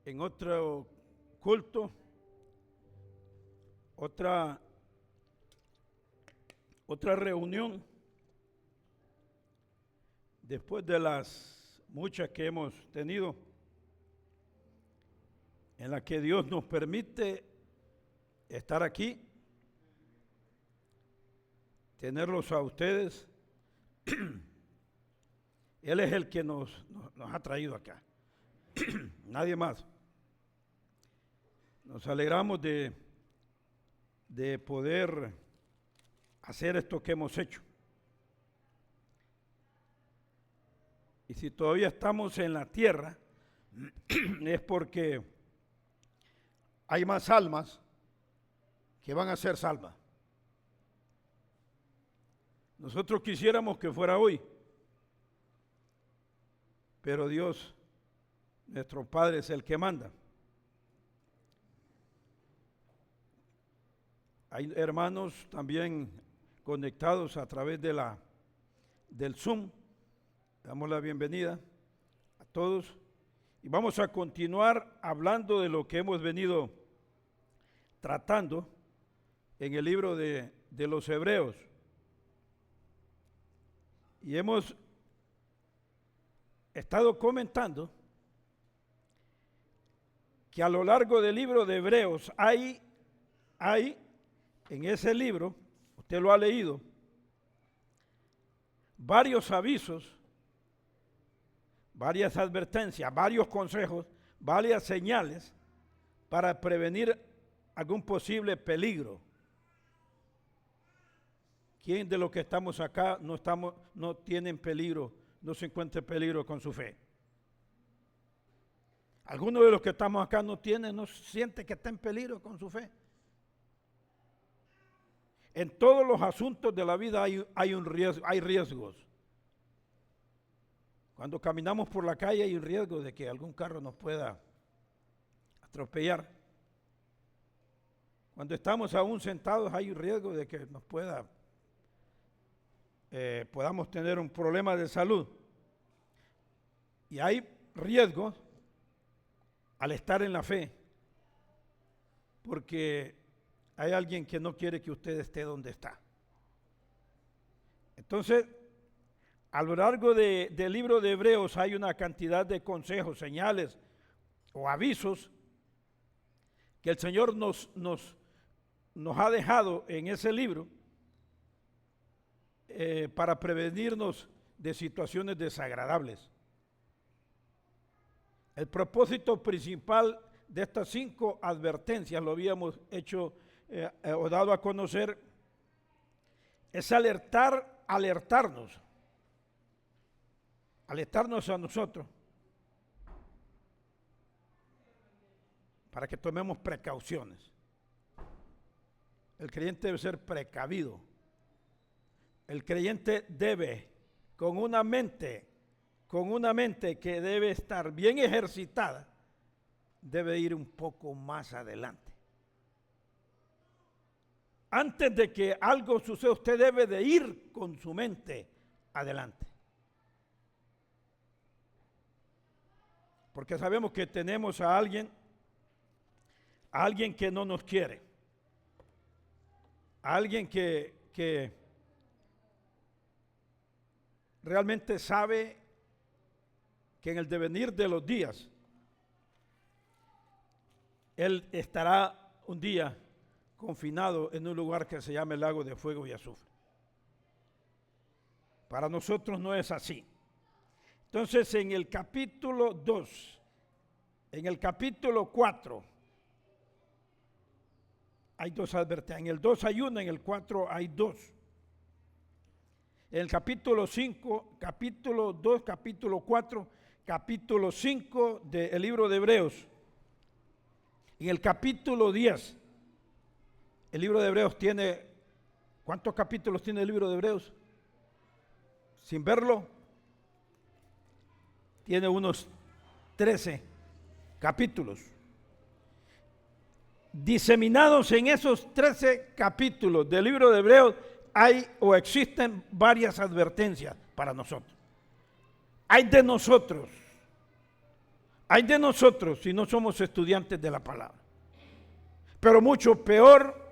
en otro culto, otra reunión, después de las muchas que hemos tenido, en la que Dios nos permite estar aquí, tenerlos a ustedes. Él es el que nos ha traído acá, nadie más. Nos alegramos de poder hacer esto que hemos hecho. Y si todavía estamos en la tierra, es porque hay más almas que van a ser salvas. Nosotros quisiéramos que fuera hoy, pero Dios, nuestro Padre, es el que manda. Hay hermanos también conectados a través del Zoom. Damos la bienvenida a todos y vamos a continuar hablando de lo que hemos venido tratando en el libro de los Hebreos. Y hemos estado comentando que a lo largo del libro de Hebreos hay en ese libro, usted lo ha leído, varios avisos, varias advertencias, varios consejos, varias señales para prevenir algún posible peligro. ¿Quién de los que estamos acá no tienen peligro, no se encuentra en peligro con su fe? ¿Alguno de los que estamos acá no siente que está en peligro con su fe? En todos los asuntos de la vida hay un riesgo, hay riesgos. Cuando caminamos por la calle hay un riesgo de que algún carro nos pueda atropellar. Cuando estamos aún sentados hay un riesgo de que nos podamos tener un problema de salud. Y hay riesgos al estar en la fe, porque hay alguien que no quiere que usted esté donde está. Entonces, a lo largo del libro de Hebreos hay una cantidad de consejos, señales o avisos que el Señor nos ha dejado en ese libro para prevenirnos de situaciones desagradables. El propósito principal de estas 5 advertencias, lo habíamos hecho o dado a conocer, es alertarnos a nosotros para que tomemos precauciones. El creyente debe ser precavido. El creyente debe, con una mente que debe estar bien ejercitada, debe ir un poco más adelante. Antes de que algo suceda, usted debe de ir con su mente adelante. Porque sabemos que tenemos a alguien que no nos quiere, a alguien que realmente sabe que en el devenir de los días él estará un día confinado en un lugar que se llama el lago de fuego y azufre. Para nosotros no es así. Entonces, en el capítulo 2, en el capítulo 4, hay 2 advertencias. En el 2 hay 1, en el 4 hay 2. En el capítulo 5, capítulo 2, capítulo 4, capítulo 5 del libro de Hebreos. En el capítulo 10, el libro de Hebreos tiene, ¿cuántos capítulos tiene el libro de Hebreos? Sin verlo, tiene unos 13 capítulos. Diseminados en esos 13 capítulos del libro de Hebreos hay o existen varias advertencias para nosotros. Hay de nosotros Hay de nosotros si no somos estudiantes de la palabra. Pero mucho peor,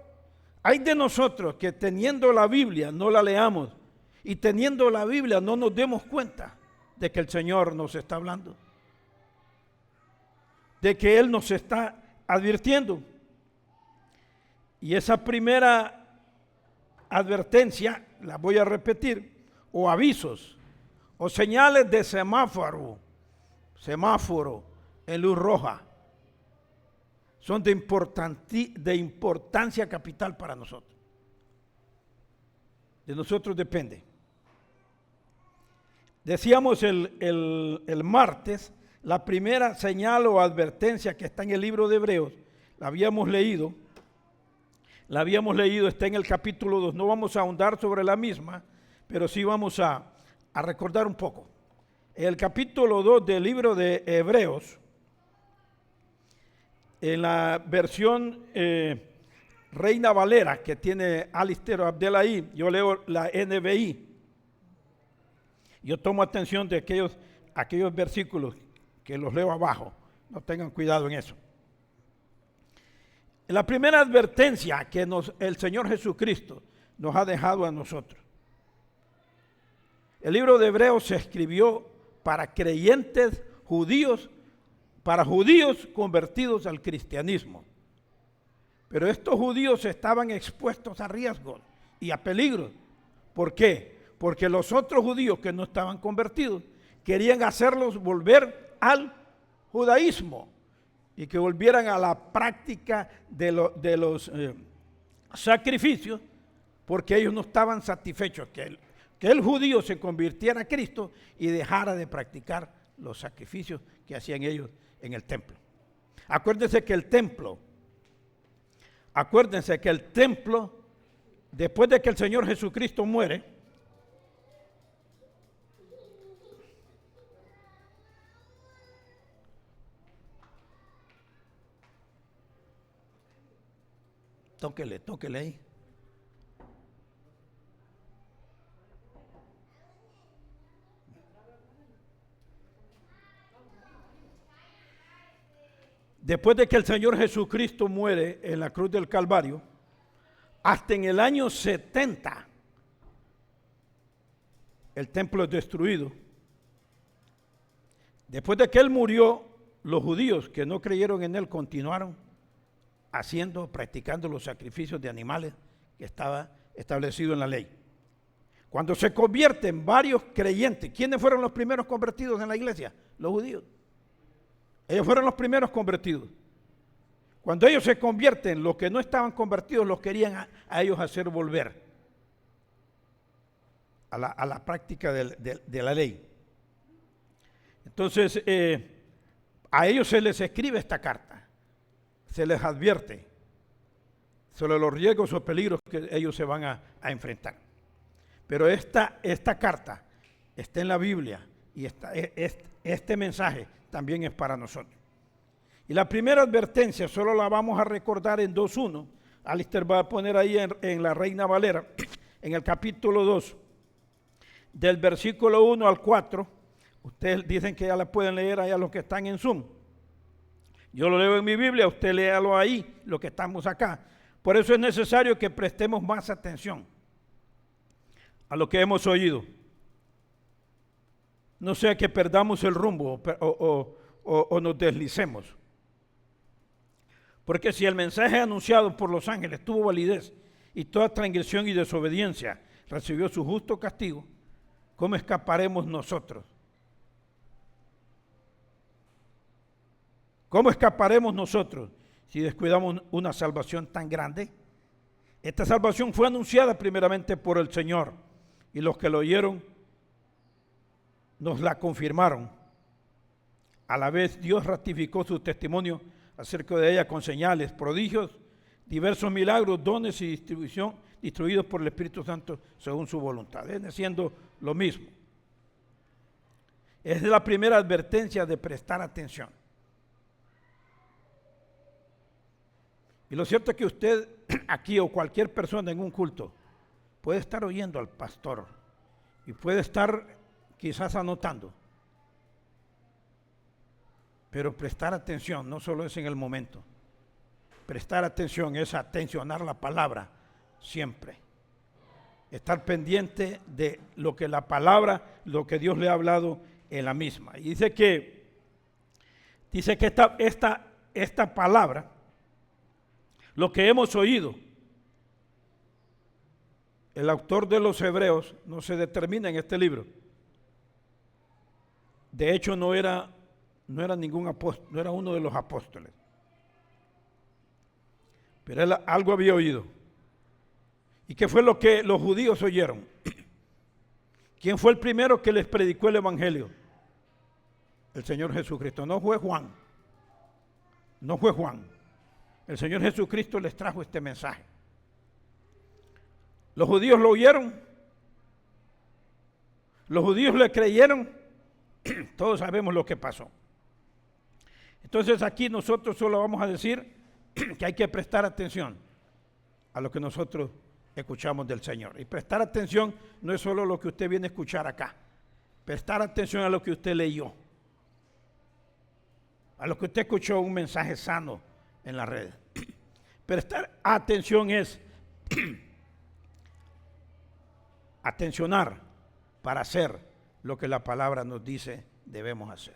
hay de nosotros que teniendo la Biblia no la leamos y teniendo la Biblia no nos demos cuenta de que el Señor nos está hablando, de que Él nos está advirtiendo. Y esa primera advertencia, la voy a repetir, o avisos, o señales de semáforo en luz roja, son de importancia capital para nosotros. De nosotros depende. Decíamos el martes, la primera señal o advertencia que está en el libro de Hebreos, la habíamos leído, está en el capítulo 2. No vamos a ahondar sobre la misma, pero sí vamos a recordar un poco. El capítulo 2 del libro de Hebreos, en la versión Reina Valera que tiene Alistair Abdelaí, yo leo la NBI. Yo tomo atención de aquellos versículos que los leo abajo. No tengan cuidado en eso. La primera advertencia que el Señor Jesucristo nos ha dejado a nosotros. El libro de Hebreos se escribió para creyentes judíos, para judíos convertidos al cristianismo. Pero estos judíos estaban expuestos a riesgos y a peligros. ¿Por qué? Porque los otros judíos que no estaban convertidos querían hacerlos volver al judaísmo y que volvieran a la práctica de los sacrificios, porque ellos no estaban satisfechos que el judío se convirtiera a Cristo y dejara de practicar los sacrificios que hacían ellos en el templo. Acuérdense que el templo, después de que el Señor Jesucristo muere, tóquele ahí. Después de que el Señor Jesucristo muere en la cruz del Calvario, hasta en el año 70, el templo es destruido. Después de que Él murió, los judíos que no creyeron en Él continuaron practicando los sacrificios de animales que estaba establecido en la ley. Cuando se convierten varios creyentes, ¿quiénes fueron los primeros convertidos en la iglesia? Los judíos. Ellos fueron los primeros convertidos. Cuando ellos se convierten, los que no estaban convertidos los querían a ellos hacer volver a la práctica de la ley. Entonces, a ellos se les escribe esta carta. Se les advierte sobre los riesgos o peligros que ellos se van a enfrentar. Pero esta carta está en la Biblia y este mensaje también es para nosotros. Y la primera advertencia solo la vamos a recordar en 2.1. Alistair va a poner ahí en la Reina Valera, en el capítulo 2, del versículo 1 al 4. Ustedes dicen que ya la pueden leer allá los que están en Zoom. Yo lo leo en mi Biblia, usted léalo ahí, lo que estamos acá. Por eso es necesario que prestemos más atención a lo que hemos oído. No sea que perdamos el rumbo o nos deslicemos. Porque si el mensaje anunciado por los ángeles tuvo validez y toda transgresión y desobediencia recibió su justo castigo, ¿cómo escaparemos nosotros? ¿Cómo escaparemos nosotros si descuidamos una salvación tan grande? Esta salvación fue anunciada primeramente por el Señor y los que lo oyeron nos la confirmaron. A la vez Dios ratificó su testimonio acerca de ella con señales, prodigios, diversos milagros, dones y distribuidos por el Espíritu Santo según su voluntad. Viene siendo lo mismo. Es la primera advertencia de prestar atención. Y lo cierto es que usted aquí o cualquier persona en un culto puede estar oyendo al pastor y puede estar quizás anotando. Pero prestar atención no solo es en el momento. Prestar atención es atencionar la palabra siempre. Estar pendiente de lo que la palabra, lo que Dios le ha hablado en la misma. Y dice que esta palabra, lo que hemos oído, el autor de los Hebreos no se determina en este libro. De hecho, no era ningún apóstol, no era uno de los apóstoles. Pero él algo había oído. ¿Y qué fue lo que los judíos oyeron? ¿Quién fue el primero que les predicó el evangelio? El Señor Jesucristo. No fue Juan. No fue Juan. El Señor Jesucristo les trajo este mensaje. Los judíos lo oyeron. Los judíos le creyeron. Todos sabemos lo que pasó. Entonces aquí nosotros solo vamos a decir que hay que prestar atención a lo que nosotros escuchamos del Señor. Y prestar atención no es solo lo que usted viene a escuchar acá. Prestar atención a lo que usted leyó. A lo que usted escuchó un mensaje sano en la red. Prestar atención es atencionar para hacer lo que la palabra nos dice debemos hacer.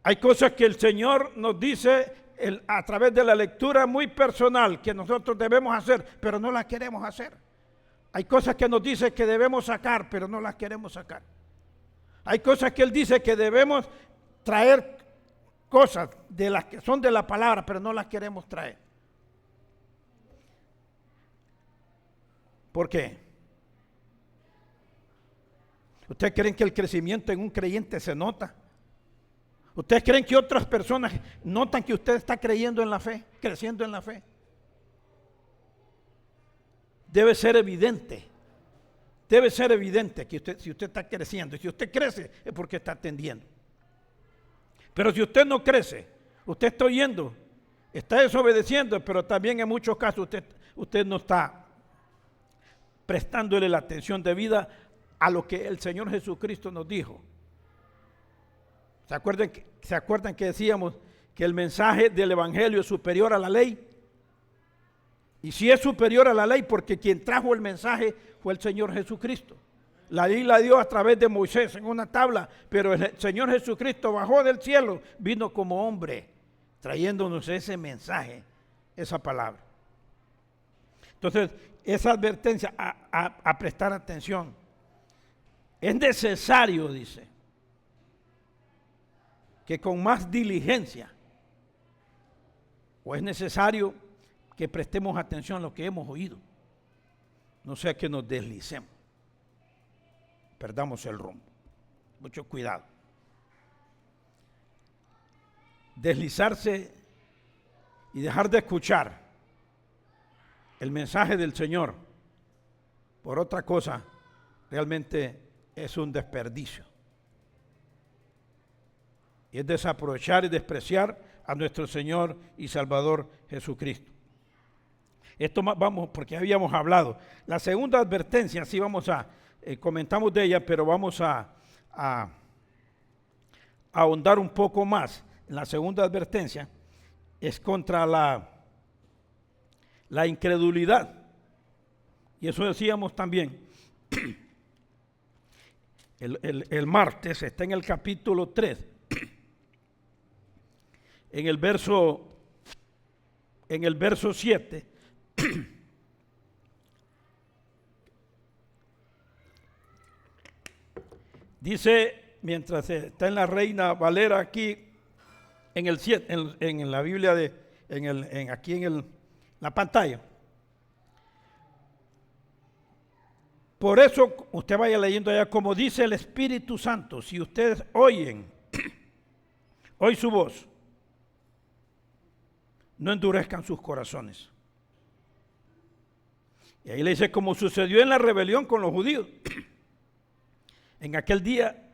Hay cosas que el Señor nos dice a través de la lectura muy personal que nosotros debemos hacer, pero no las queremos hacer. Hay cosas que nos dice que debemos sacar, pero no las queremos sacar. Hay cosas que Él dice que debemos traer cosas de las que son de la palabra, pero no las queremos traer. ¿Por qué? ¿Ustedes creen que el crecimiento en un creyente se nota? ¿Ustedes creen que otras personas notan que usted está creyendo en la fe, creciendo en la fe? Debe ser evidente. Debe ser evidente que si usted está creciendo. Y si usted crece es porque está atendiendo. Pero si usted no crece, usted está oyendo, está desobedeciendo, pero también en muchos casos usted no está prestándole la atención debida a lo que el Señor Jesucristo nos dijo. ¿Se acuerdan que decíamos que el mensaje del Evangelio es superior a la ley? Y si es superior a la ley, porque quien trajo el mensaje fue el Señor Jesucristo. La ley la dio a través de Moisés en una tabla, pero el Señor Jesucristo bajó del cielo, vino como hombre, trayéndonos ese mensaje, esa palabra. Entonces, esa advertencia a prestar atención. Es necesario, dice, que con más diligencia, o es necesario que prestemos atención a lo que hemos oído, no sea que nos deslicemos, perdamos el rumbo. Mucho cuidado. Deslizarse y dejar de escuchar el mensaje del Señor por otra cosa realmente es un desperdicio. Y es desaprovechar y despreciar a nuestro Señor y Salvador Jesucristo. Esto vamos, porque habíamos hablado. La segunda advertencia, sí vamos comentamos de ella, pero vamos a ahondar un poco más. La segunda advertencia es contra la incredulidad. Y eso decíamos también. El martes está en el capítulo 3. En el verso 7, dice, mientras está en la Reina Valera aquí, en el 7, en la Biblia aquí en la pantalla. Por eso usted vaya leyendo allá, como dice el Espíritu Santo, si ustedes oyen su voz, no endurezcan sus corazones. Y ahí le dice, como sucedió en la rebelión con los judíos, en aquel día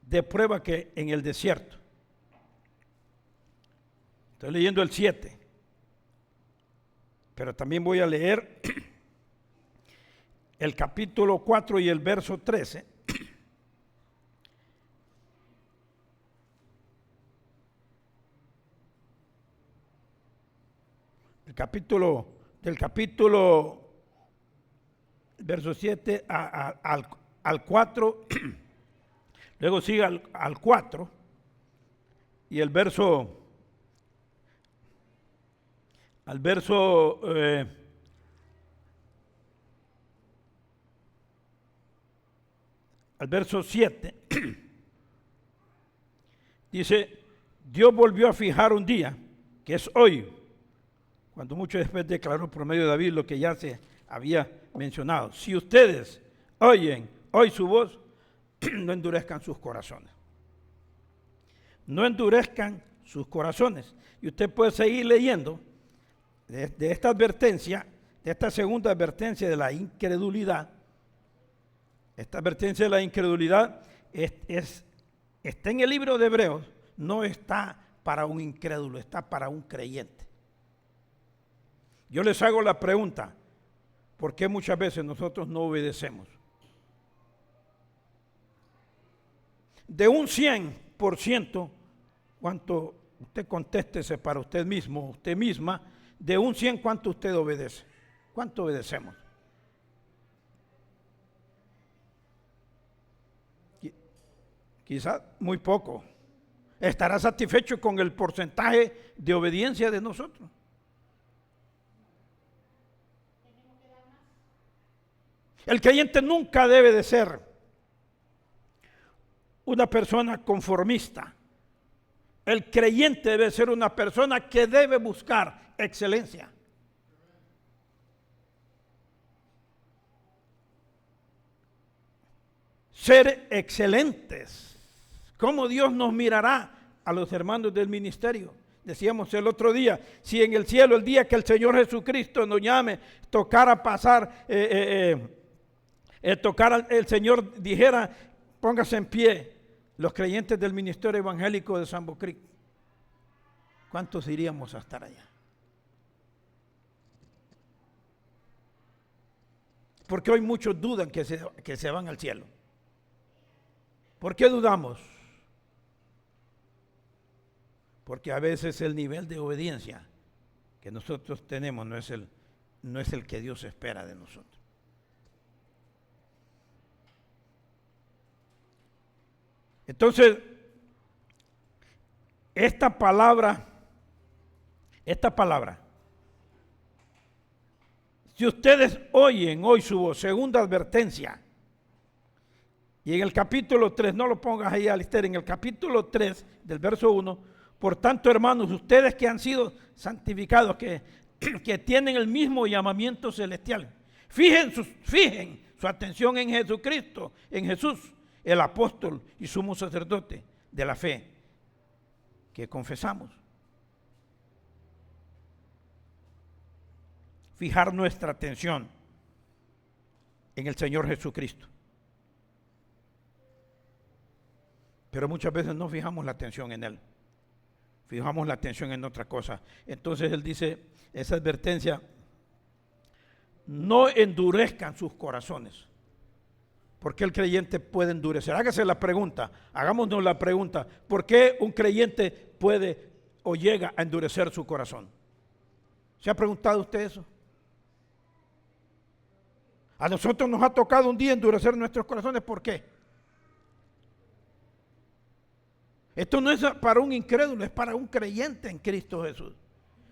de prueba que en el desierto. Estoy leyendo el 7, pero también voy a leer el capítulo 4 y el verso 13. del capítulo, verso 7 al 4, luego sigue al 4, y al verso 7, dice, Dios volvió a fijar un día, que es hoy, cuando mucho después declaró por medio de David lo que ya se había mencionado. Si ustedes oyen hoy su voz, no endurezcan sus corazones. No endurezcan sus corazones. Y usted puede seguir leyendo de esta advertencia, de esta segunda advertencia de la incredulidad. Esta advertencia de la incredulidad está en el libro de Hebreos, no está para un incrédulo, está para un creyente. Yo les hago la pregunta, ¿por qué muchas veces nosotros no obedecemos? De un 100%, ¿cuánto? Usted contéstese para usted mismo, usted misma, de un 100, ¿cuánto usted obedece? ¿Cuánto obedecemos? Quizás muy poco. ¿Estará satisfecho con el porcentaje de obediencia de nosotros? El creyente nunca debe de ser una persona conformista. El creyente debe ser una persona que debe buscar excelencia. Ser excelentes. ¿Cómo Dios nos mirará a los hermanos del ministerio? Decíamos el otro día, si en el cielo, el día que el Señor Jesucristo nos llame, tocara pasar, tocara el Señor dijera, póngase en pie, los creyentes del ministerio evangélico de Sambo Creek, ¿cuántos iríamos a estar allá? Porque hoy muchos dudan que se van al cielo. ¿Por qué dudamos? Porque a veces el nivel de obediencia que nosotros tenemos no es el que Dios espera de nosotros. Entonces, esta palabra, si ustedes oyen hoy su voz, segunda advertencia, y en el capítulo 3, no lo pongas ahí, Alister, en el capítulo 3 del verso 1, por tanto, hermanos, ustedes que han sido santificados, que tienen el mismo llamamiento celestial, fijen su atención en Jesucristo, en Jesús, el apóstol y sumo sacerdote de la fe que confesamos. Fijar nuestra atención en el Señor Jesucristo. Pero muchas veces no fijamos la atención en Él. Fijamos la atención en otra cosa. Entonces Él dice, esa advertencia, no endurezcan sus corazones. ¿Por qué el creyente puede endurecer? Hágase la pregunta, hagámonos la pregunta, ¿por qué un creyente puede o llega a endurecer su corazón? ¿Se ha preguntado usted eso? A nosotros nos ha tocado un día endurecer nuestros corazones, ¿por qué? Esto no es para un incrédulo, es para un creyente en Cristo Jesús.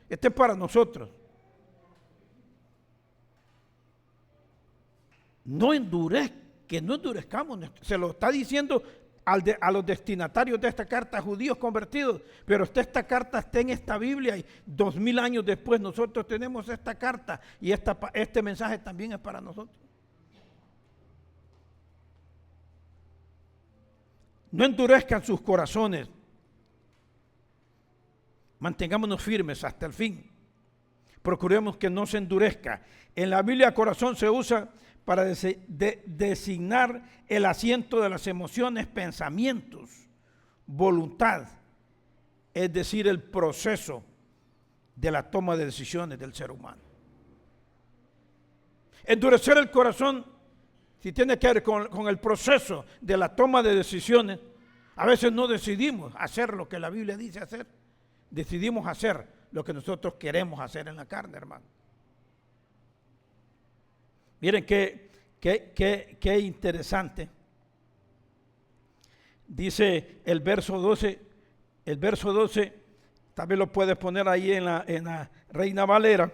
Esto es para nosotros. Que no endurezcamos. Se lo está diciendo a los destinatarios de esta carta, judíos convertidos. Pero esta carta está en esta Biblia y 2000 años después nosotros tenemos esta carta y este mensaje también es para nosotros. No endurezcan sus corazones. Mantengámonos firmes hasta el fin. Procuremos que no se endurezca. En la Biblia corazón se usa para designar el asiento de las emociones, pensamientos, voluntad, es decir, el proceso de la toma de decisiones del ser humano. Endurecer el corazón, si tiene que ver con el proceso de la toma de decisiones, a veces no decidimos hacer lo que la Biblia dice hacer, decidimos hacer lo que nosotros queremos hacer en la carne, hermano. Miren qué interesante. Dice el verso 12, también lo puedes poner ahí en la Reina Valera.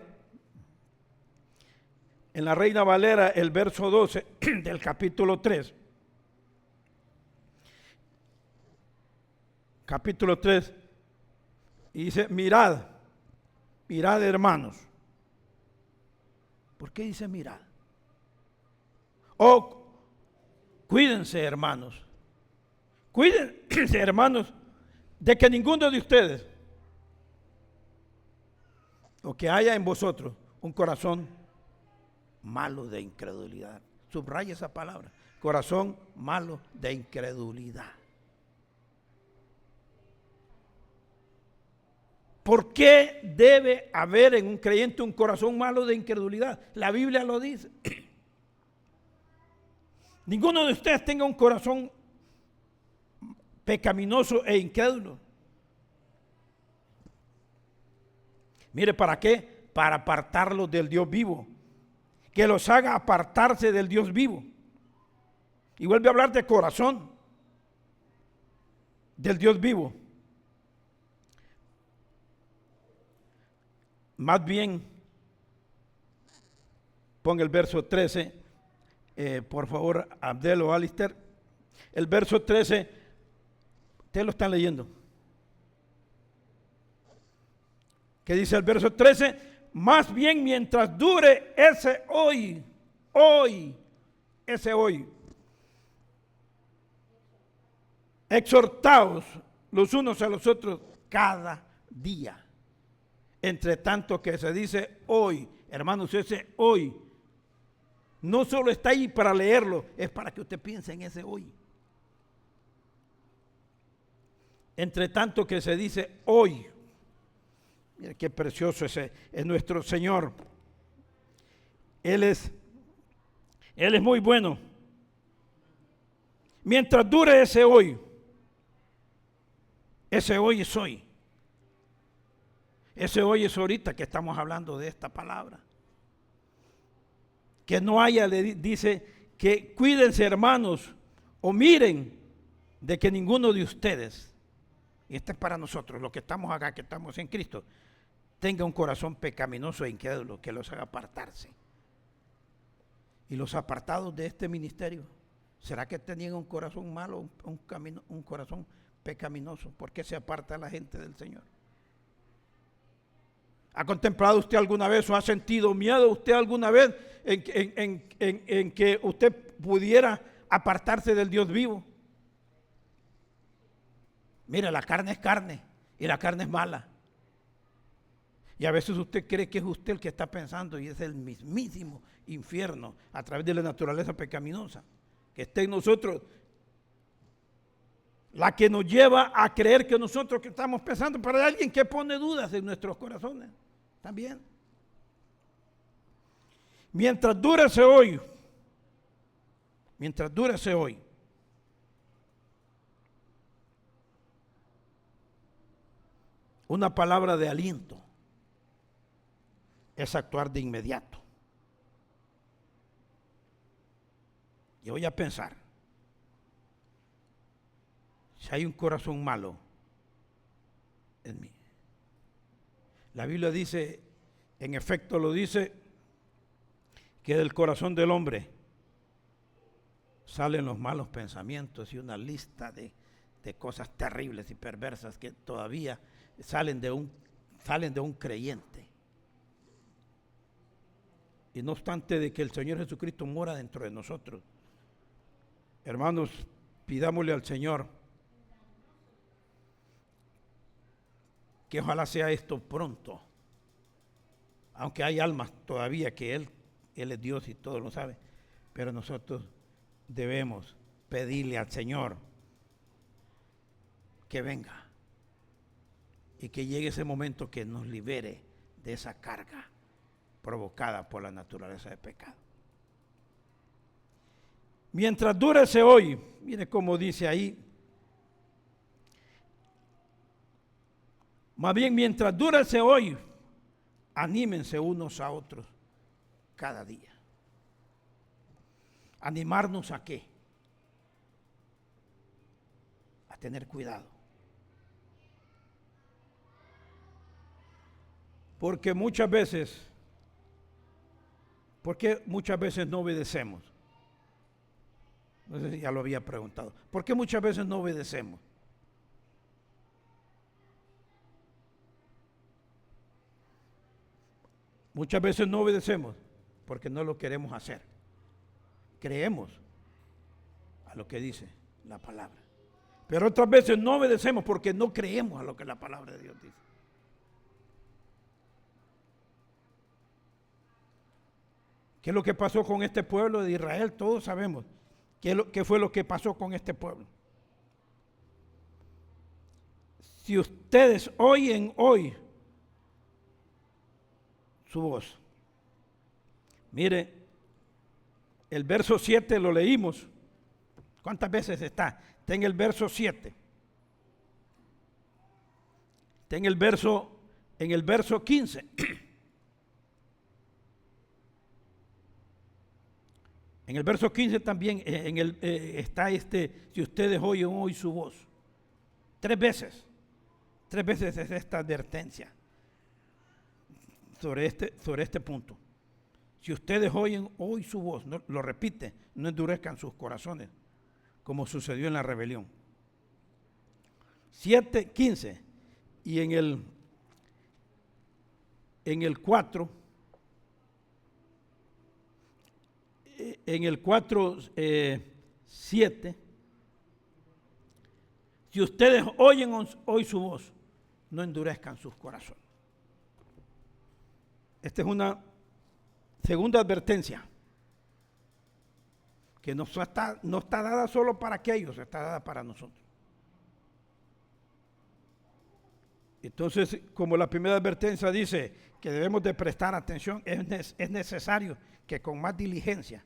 En la Reina Valera, el verso 12 del capítulo 3. Capítulo 3. Y dice, mirad hermanos. ¿Por qué dice mirad? Cuídense hermanos. Cuídense hermanos de que ninguno de ustedes, o que haya en vosotros un corazón malo de incredulidad. Subraya esa palabra. Corazón malo de incredulidad. ¿Por qué debe haber en un creyente un corazón malo de incredulidad? La Biblia lo dice. Ninguno de ustedes tenga un corazón pecaminoso e incrédulo. Mire, ¿para qué? Para apartarlos del Dios vivo. Que los haga apartarse del Dios vivo. Y vuelve a hablar de corazón del Dios vivo. Más bien, pon el verso 13, por favor, Abdel o Alister. El verso 13, ustedes lo están leyendo. ¿Qué dice el verso 13? Más bien mientras dure ese hoy, exhortaos los unos a los otros cada día. Entre tanto que se dice hoy, hermanos, ese hoy no solo está ahí para leerlo, es para que usted piense en ese hoy. Entre tanto que se dice hoy. Mira qué precioso ese es nuestro Señor. Él es muy bueno. Mientras dure ese hoy es hoy. Ese hoy es ahorita que estamos hablando de esta palabra. Que no haya, le dice, que cuídense hermanos, o miren de que ninguno de ustedes, y este es para nosotros, los que estamos acá, que estamos en Cristo, tenga un corazón pecaminoso e incrédulo, que los haga apartarse. Y los apartados de este ministerio, ¿será que tenían un corazón malo, un corazón pecaminoso? ¿Por qué se aparta la gente del Señor? ¿Ha contemplado usted alguna vez o ha sentido miedo usted alguna vez en que usted pudiera apartarse del Dios vivo? Mire, la carne es carne y la carne es mala. Y a veces usted cree que es usted el que está pensando y es el mismísimo infierno a través de la naturaleza pecaminosa que está en nosotros, la que nos lleva a creer que nosotros que estamos pensando, pero hay alguien que pone dudas en nuestros corazones también. Mientras dure ese hoy, una palabra de aliento es actuar de inmediato. Yo voy a pensar, si hay un corazón malo en mí. La Biblia dice, en efecto lo dice, que del corazón del hombre salen los malos pensamientos y una lista de cosas terribles y perversas que todavía salen de un creyente. Y no obstante de que el Señor Jesucristo mora dentro de nosotros, hermanos, pidámosle al Señor que ojalá sea esto pronto, aunque hay almas todavía que Él es Dios y todo lo sabe, pero nosotros debemos pedirle al Señor que venga y que llegue ese momento que nos libere de esa carga provocada por la naturaleza de pecado. Mientras dure ese hoy, mire cómo dice ahí, Más bien, mientras dura ese hoy, anímense unos a otros cada día. ¿Animarnos a qué? A tener cuidado. Porque muchas veces no obedecemos. No sé si ya lo había preguntado. ¿Por qué muchas veces no obedecemos? Muchas veces no obedecemos porque no lo queremos hacer. Creemos a lo que dice la palabra. Pero otras veces no obedecemos porque no creemos a lo que la palabra de Dios dice. ¿Qué es lo que pasó con este pueblo de Israel? Todos sabemos qué fue lo que pasó con este pueblo. Si ustedes oyen hoy su voz, mire, el verso 7 lo leímos. ¿Cuántas veces está? Está en el verso 7. Está en el verso 15. En el verso 15 también está si ustedes oyen hoy su voz. Tres veces es esta advertencia sobre este punto. Si ustedes oyen hoy su voz, no, lo repite, no endurezcan sus corazones, como sucedió en la rebelión. 7:15 y en el 4. En el 4:7, si ustedes oyen hoy su voz, no endurezcan sus corazones. Esta es una segunda advertencia que no está dada solo para aquellos, está dada para nosotros. Entonces, como la primera advertencia dice que debemos de prestar atención, es necesario que con más diligencia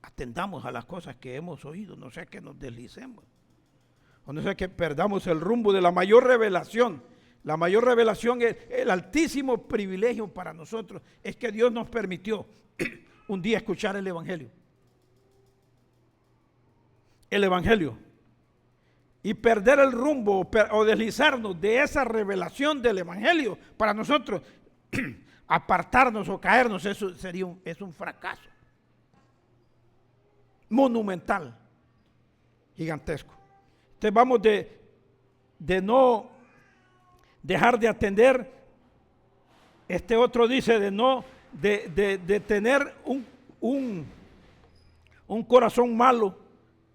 atendamos a las cosas que hemos oído, no sea que nos deslicemos, o no sea que perdamos el rumbo de la mayor revelación. La mayor revelación es el altísimo privilegio para nosotros, es que Dios nos permitió un día escuchar el Evangelio. El Evangelio. Y perder el rumbo o deslizarnos de esa revelación del Evangelio, para nosotros, apartarnos o caernos, eso es un fracaso monumental, gigantesco. Entonces vamos de no dejar de atender. Este otro dice de tener un corazón malo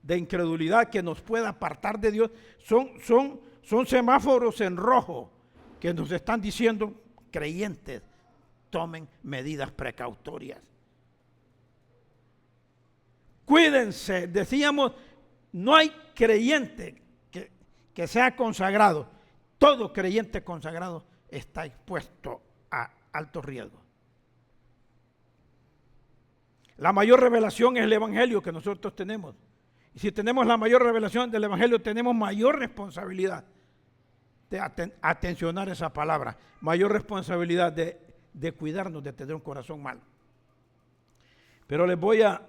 de incredulidad que nos pueda apartar de Dios. Son semáforos en rojo que nos están diciendo, creyentes, tomen medidas precautorias. Cuídense, decíamos, no hay creyente que sea consagrado. Todo creyente consagrado está expuesto a alto riesgo. La mayor revelación es el Evangelio que nosotros tenemos. Y si tenemos la mayor revelación del Evangelio, tenemos mayor responsabilidad de atencionar esa palabra, mayor responsabilidad de cuidarnos de tener un corazón malo. Pero les voy a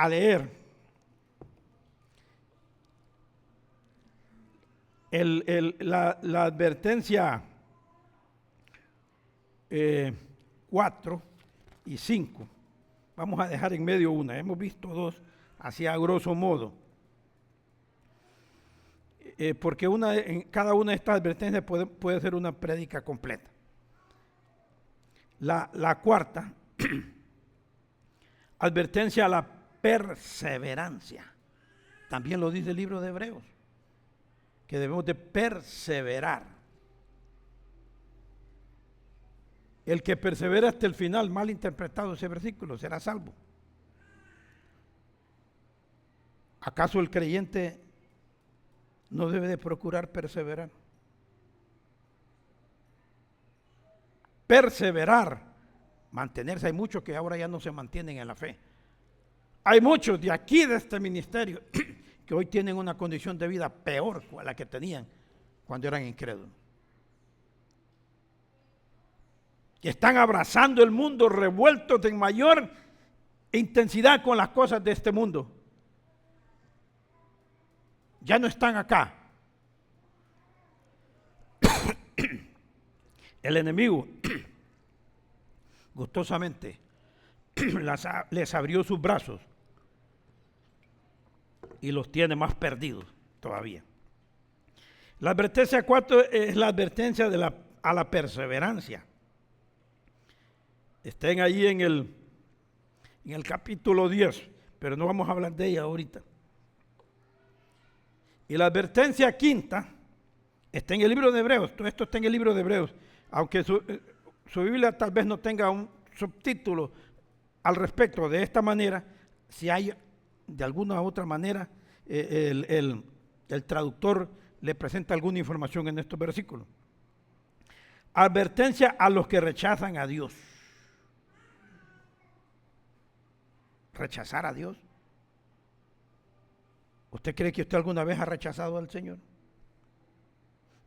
leer la advertencia 4 y 5. Vamos a dejar en medio una. Hemos visto dos, así a grosso modo. Porque cada una de estas advertencias puede ser una prédica completa. La cuarta, advertencia a la perseverancia. También lo dice el libro de Hebreos, que debemos de perseverar. El que persevera hasta el final, mal interpretado ese versículo, será salvo. ¿Acaso el creyente no debe de procurar perseverar? Perseverar, mantenerse. Hay muchos que ahora ya no se mantienen en la fe. Hay muchos de aquí, de este ministerio, que hoy tienen una condición de vida peor a la que tenían cuando eran incrédulos. Que están abrazando el mundo revueltos en mayor intensidad con las cosas de este mundo. Ya no están acá. El enemigo gustosamente les abrió sus brazos y los tiene más perdidos todavía. La advertencia 4 es la advertencia a la perseverancia. Estén ahí en el capítulo 10, pero no vamos a hablar de ella ahorita. Y la advertencia quinta está en el libro de Hebreos. Todo esto está en el libro de Hebreos, aunque su Biblia tal vez no tenga un subtítulo al respecto. De esta manera, si hay de alguna u otra manera el traductor le presenta alguna información en estos versículos. Advertencia a los que rechazan a Dios. ¿Rechazar a Dios? ¿Usted cree que usted alguna vez ha rechazado al Señor?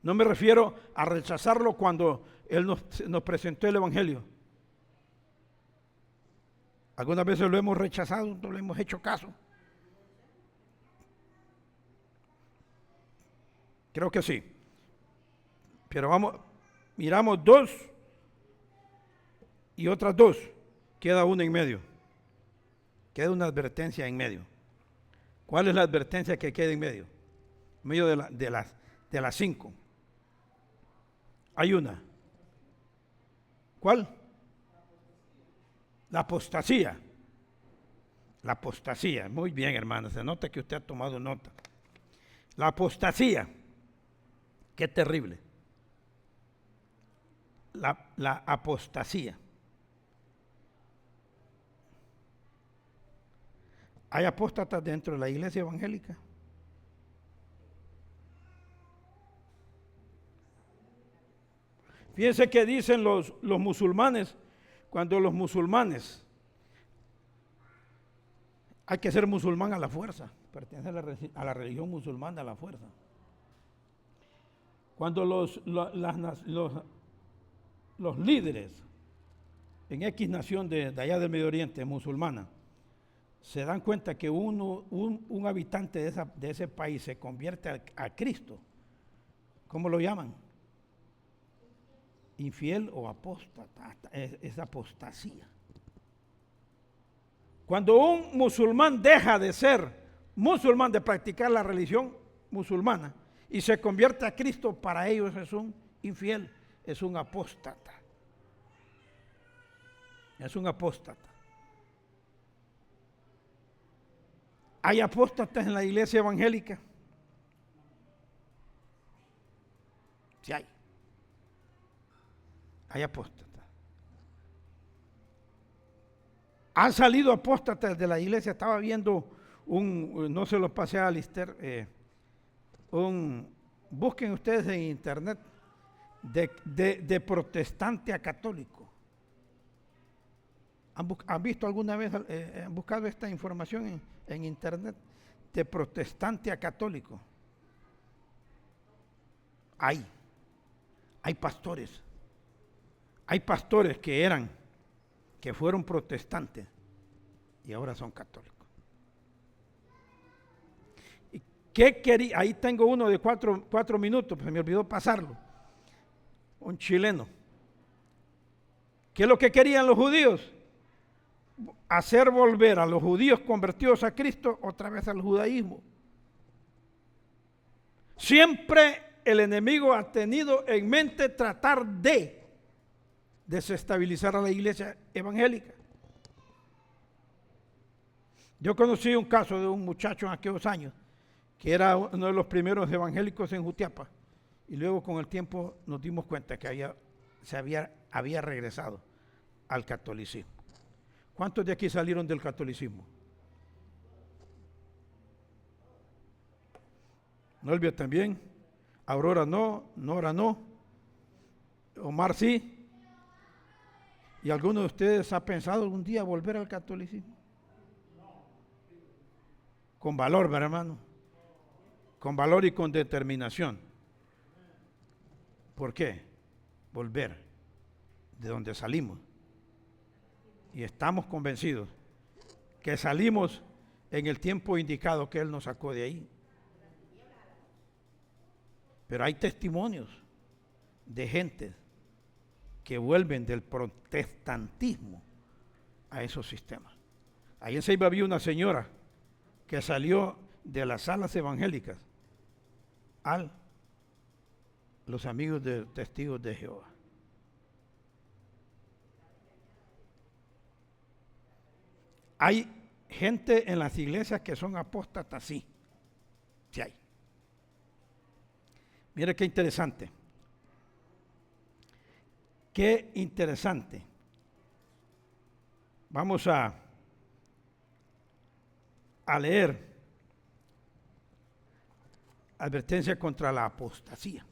No me refiero a rechazarlo cuando Él nos presentó el Evangelio. Algunas veces lo hemos rechazado, no le hemos hecho caso. Creo que sí. Pero miramos dos y otras dos. Queda una en medio. Queda una advertencia en medio. ¿Cuál es la advertencia que queda en medio? En medio de las 5. Hay una. ¿Cuál? La apostasía. La apostasía. Muy bien, hermano. Se nota que usted ha tomado nota. La apostasía. Qué terrible. La apostasía. ¿Hay apóstatas dentro de la iglesia evangélica? Fíjense que dicen los musulmanes, cuando los musulmanes, hay que ser musulmán a la fuerza, pertenece a la religión musulmana a la fuerza. Cuando los líderes en X nación de allá del Medio Oriente, musulmana, se dan cuenta que un habitante de ese país se convierte a Cristo, ¿cómo lo llaman? Infiel o apóstata, es apostasía. Cuando un musulmán deja de ser musulmán, de practicar la religión musulmana, y se convierte a Cristo, para ellos es un infiel, es un apóstata. Es un apóstata. ¿Hay apóstatas en la iglesia evangélica? Sí hay. Hay apóstatas. Han salido apóstatas de la iglesia. Estaba viendo no se lo pasé a Alister, busquen ustedes en internet de protestante a católico. ¿Han visto alguna vez, han buscado esta información en internet? De protestante a católico. Hay pastores. Hay pastores que fueron protestantes y ahora son católicos. ¿Y qué quería? Ahí tengo uno de 4 minutos, se me olvidó pasarlo. Un chileno. ¿Qué es lo que querían los judíos? Hacer volver a los judíos convertidos a Cristo otra vez al judaísmo. Siempre el enemigo ha tenido en mente tratar de desestabilizar a la iglesia evangélica. Yo conocí un caso de un muchacho en aquellos años que era uno de los primeros evangélicos en Jutiapa, y luego con el tiempo nos dimos cuenta que había regresado al catolicismo. ¿Cuántos de aquí salieron del catolicismo? Nolvia también, Aurora no, Nora no, Omar sí. ¿Y alguno de ustedes ha pensado algún día volver al catolicismo? Con valor, hermano. con valor y con determinación. ¿Por qué? Volver de donde salimos. Y estamos convencidos que salimos en el tiempo indicado que Él nos sacó de ahí. Pero hay testimonios de gente que vuelven del protestantismo a esos sistemas. Ahí en Ceiba había una señora que salió de las salas evangélicas a los amigos de testigos de Jehová. Hay gente en las iglesias que son apóstatas, sí hay. Mire qué interesante. Qué interesante. Vamos a leer advertencia contra la apostasía.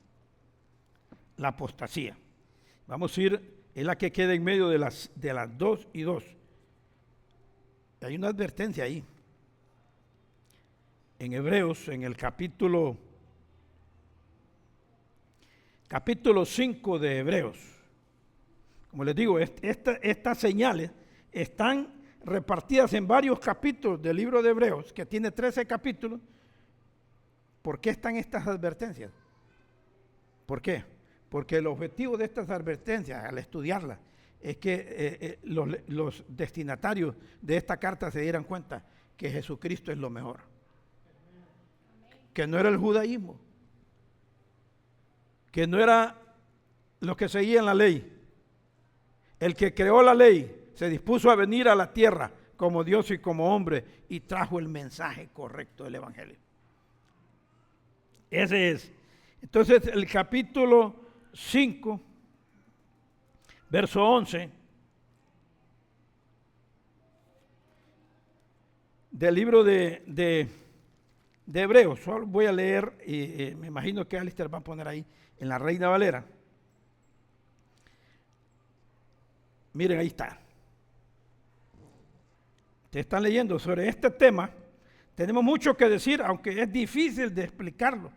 La apostasía. Vamos a ir, es la que queda en medio de las 2 y 2. Hay una advertencia ahí. En Hebreos, en el capítulo 5 de Hebreos. Como les digo, estas señales están repartidas en varios capítulos del libro de Hebreos, que tiene 13 capítulos. ¿Por qué están estas advertencias? ¿Por qué? Porque el objetivo de estas advertencias, al estudiarlas, es que los destinatarios de esta carta se dieran cuenta que Jesucristo es lo mejor. Que no era el judaísmo, que no era los que seguían la ley. El que creó la ley se dispuso a venir a la tierra como Dios y como hombre y trajo el mensaje correcto del Evangelio. Ese es. Entonces el capítulo 5, verso 11 del libro de Hebreos. Solo voy a leer, y me imagino que Alistair va a poner ahí en la Reina Valera. Miren, ahí está. Te están leyendo sobre este tema. Tenemos mucho que decir, aunque es difícil de explicarlo.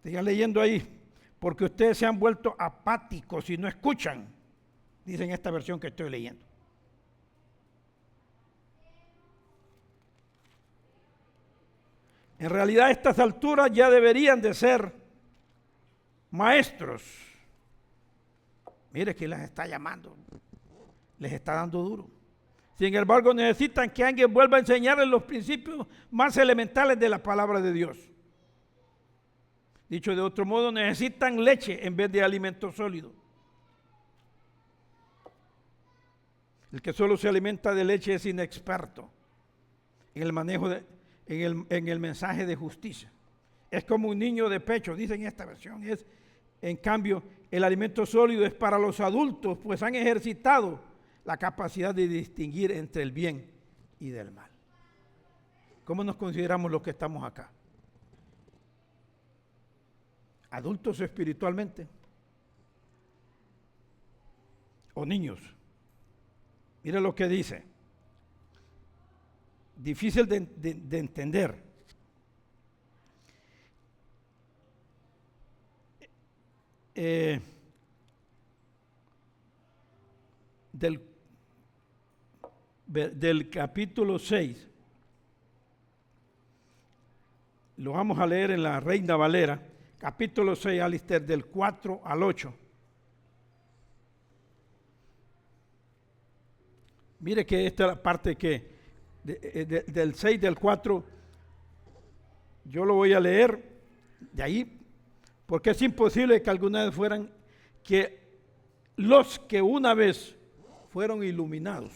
Sigan leyendo ahí, porque ustedes se han vuelto apáticos y no escuchan, dice en esta versión que estoy leyendo. En realidad a estas alturas ya deberían de ser maestros. Mire que les está llamando, les está dando duro. Sin embargo, necesitan que alguien vuelva a enseñarles los principios más elementales de la palabra de Dios. Dicho de otro modo, necesitan leche en vez de alimento sólido. El que solo se alimenta de leche es inexperto en el manejo en el mensaje de justicia. Es como un niño de pecho, dice en esta versión. En cambio, el alimento sólido es para los adultos, pues han ejercitado la capacidad de distinguir entre el bien y del mal. ¿Cómo nos consideramos los que estamos acá? ¿Adultos espiritualmente? ¿O niños? Mire lo que dice. Difícil de entender. Del capítulo 6, lo vamos a leer en la Reina Valera, capítulo 6, Alistair, del 4 al 8. Mire que esta es la parte que del 6, del 4, yo lo voy a leer de ahí, porque es imposible que alguna vez fueran que los que una vez fueron iluminados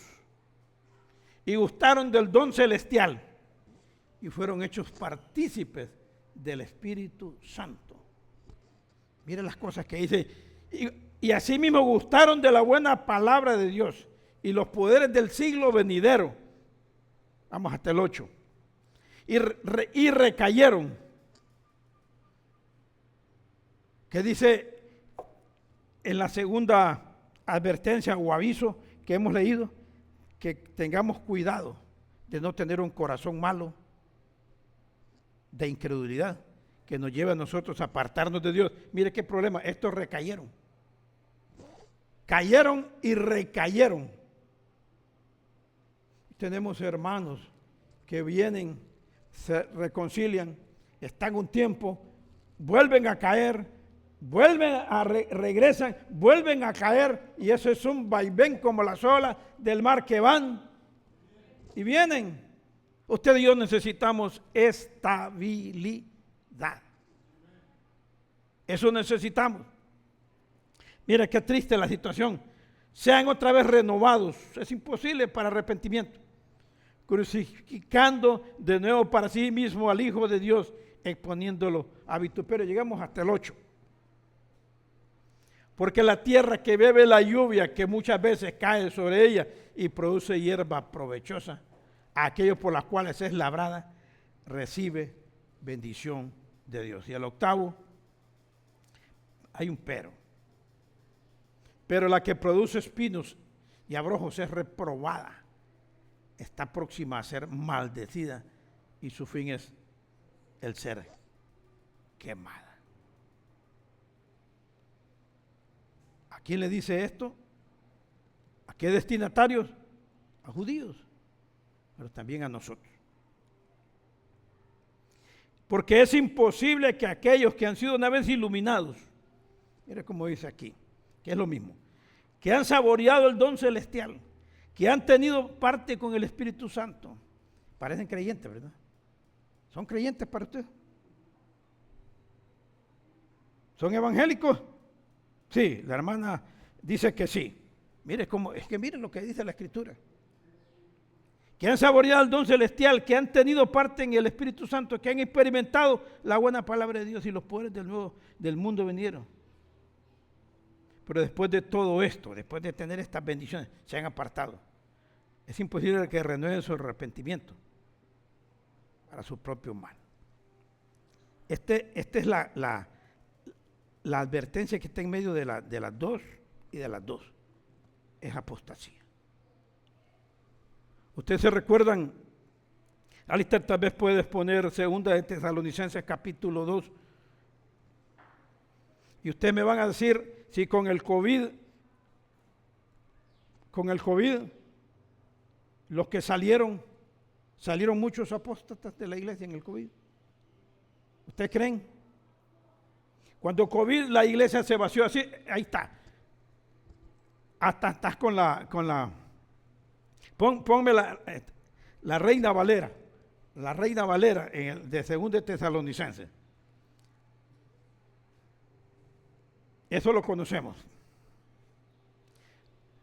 y gustaron del don celestial y fueron hechos partícipes del Espíritu Santo. Miren las cosas que dice. Y asimismo gustaron de la buena palabra de Dios y los poderes del siglo venidero. Vamos hasta el 8. Y recayeron. ¿Qué dice en la segunda advertencia o aviso que hemos leído? Que tengamos cuidado de no tener un corazón malo, de incredulidad que nos lleva a nosotros a apartarnos de Dios. Mire qué problema, estos recayeron. Cayeron y recayeron. Tenemos hermanos que vienen, se reconcilian, están un tiempo, vuelven a caer, regresan, vuelven a caer, y eso es un vaivén como las olas del mar que van y vienen. Usted y yo necesitamos estabilidad. Eso necesitamos. Mira qué triste la situación. Sean otra vez renovados. Es imposible para arrepentimiento. Crucificando de nuevo para sí mismo al Hijo de Dios, exponiéndolo a vituperio. Llegamos hasta el 8. Porque la tierra que bebe la lluvia, que muchas veces cae sobre ella y produce hierba provechosa, aquellos por las cuales es labrada, recibe bendición de Dios. Y al 8, hay un pero. Pero la que produce espinos y abrojos es reprobada, está próxima a ser maldecida, y su fin es el ser quemada. ¿A quién le dice esto? ¿A qué destinatarios? A judíos, pero también a nosotros. Porque es imposible que aquellos que han sido una vez iluminados, mire cómo dice aquí, que es lo mismo, que han saboreado el don celestial, que han tenido parte con el Espíritu Santo, parecen creyentes, ¿verdad? ¿Son creyentes para usted? ¿Son evangélicos? Sí, la hermana dice que sí. Mire cómo, es que mire lo que dice la Escritura. Que han saboreado el don celestial, que han tenido parte en el Espíritu Santo, que han experimentado la buena palabra de Dios y los poderes del mundo vinieron. Pero después de todo esto, después de tener estas bendiciones, se han apartado. Es imposible que renueven su arrepentimiento para su propio mal. Esta es la advertencia que está en medio de las dos y de las dos. Es apostasía. Ustedes se recuerdan, Alistair, tal vez puedes poner 2 de Tesalonicenses capítulo 2. Y ustedes me van a decir si con el COVID, los que salieron muchos apóstatas de la iglesia en el COVID. ¿Ustedes creen? Cuando COVID la iglesia se vació así, ahí está. Hasta estás con la ponme la Reina Valera, de 2 de Tesalonicenses. Eso lo conocemos.